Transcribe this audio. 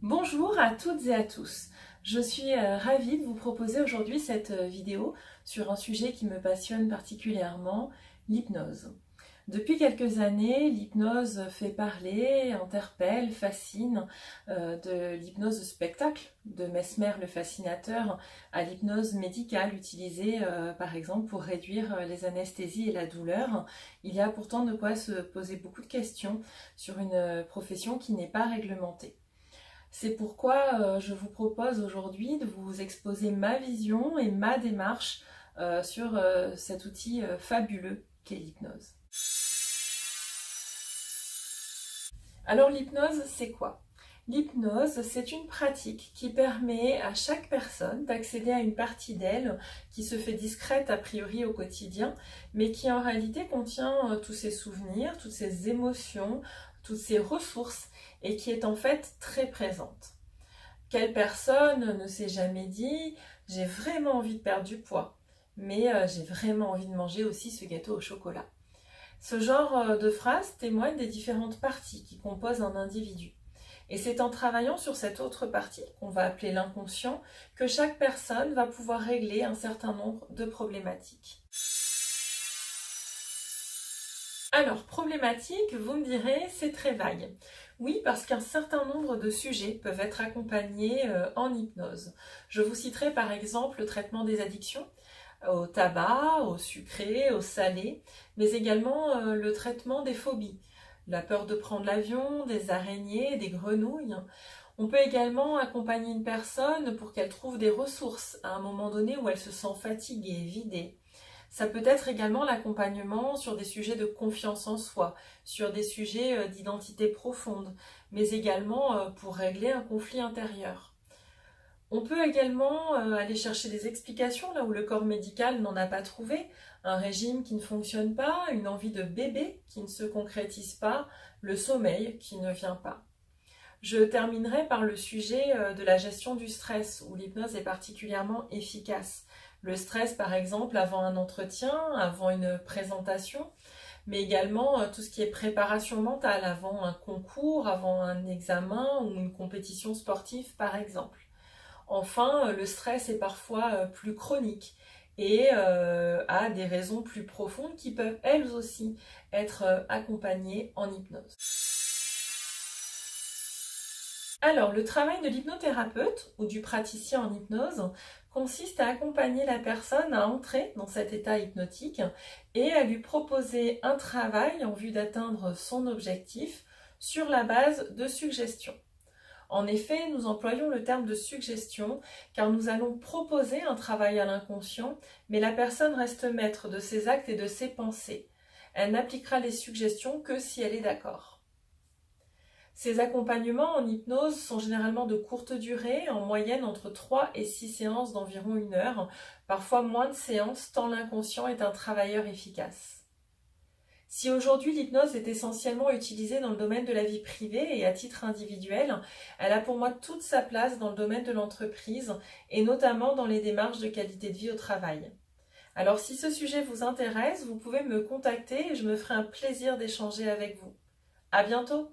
Bonjour à toutes et à tous. Je suis ravie de vous proposer aujourd'hui cette vidéo sur un sujet qui me passionne particulièrement, l'hypnose. Depuis quelques années, l'hypnose fait parler, interpelle, fascine, de l'hypnose spectacle, de Mesmer le fascinateur, à l'hypnose médicale utilisée par exemple pour réduire les anesthésies et la douleur. Il y a pourtant de quoi se poser beaucoup de questions sur une profession qui n'est pas réglementée. C'est pourquoi je vous propose aujourd'hui de vous exposer ma vision et ma démarche sur cet outil fabuleux qu'est l'hypnose. Alors l'hypnose, c'est quoi? L'hypnose, c'est une pratique qui permet à chaque personne d'accéder à une partie d'elle qui se fait discrète a priori au quotidien, mais qui en réalité contient tous ses souvenirs, toutes ses émotions, toutes ses ressources et qui est en fait très présente. Quelle personne ne s'est jamais dit « j'ai vraiment envie de perdre du poids, mais j'ai vraiment envie de manger aussi ce gâteau au chocolat ». Ce genre de phrase témoigne des différentes parties qui composent un individu. Et c'est en travaillant sur cette autre partie, qu'on va appeler l'inconscient, que chaque personne va pouvoir régler un certain nombre de problématiques. Alors, problématique, vous me direz, c'est très vague. Oui, parce qu'un certain nombre de sujets peuvent être accompagnés en hypnose. Je vous citerai par exemple le traitement des addictions, au tabac, au sucré, au salé, mais également le traitement des phobies, la peur de prendre l'avion, des araignées, des grenouilles. On peut également accompagner une personne pour qu'elle trouve des ressources à un moment donné où elle se sent fatiguée, vidée. Ça peut être également l'accompagnement sur des sujets de confiance en soi, sur des sujets d'identité profonde, mais également pour régler un conflit intérieur. On peut également aller chercher des explications là où le corps médical n'en a pas trouvé, un régime qui ne fonctionne pas, une envie de bébé qui ne se concrétise pas, le sommeil qui ne vient pas. Je terminerai par le sujet de la gestion du stress, où l'hypnose est particulièrement efficace. Le stress, par exemple, avant un entretien, avant une présentation, mais également tout ce qui est préparation mentale, avant un concours, avant un examen ou une compétition sportive, par exemple. Enfin, le stress est parfois plus chronique et a des raisons plus profondes qui peuvent elles aussi être accompagnées en hypnose. Alors, le travail de l'hypnothérapeute ou du praticien en hypnose consiste à accompagner la personne à entrer dans cet état hypnotique et à lui proposer un travail en vue d'atteindre son objectif sur la base de suggestions. En effet, nous employons le terme de suggestion car nous allons proposer un travail à l'inconscient, mais la personne reste maître de ses actes et de ses pensées. Elle n'appliquera les suggestions que si elle est d'accord. Ces accompagnements en hypnose sont généralement de courte durée, en moyenne entre 3 et 6 séances d'environ 1 heure, parfois moins de séances tant l'inconscient est un travailleur efficace. Si aujourd'hui l'hypnose est essentiellement utilisée dans le domaine de la vie privée et à titre individuel, elle a pour moi toute sa place dans le domaine de l'entreprise et notamment dans les démarches de qualité de vie au travail. Alors si ce sujet vous intéresse, vous pouvez me contacter et je me ferai un plaisir d'échanger avec vous. À bientôt!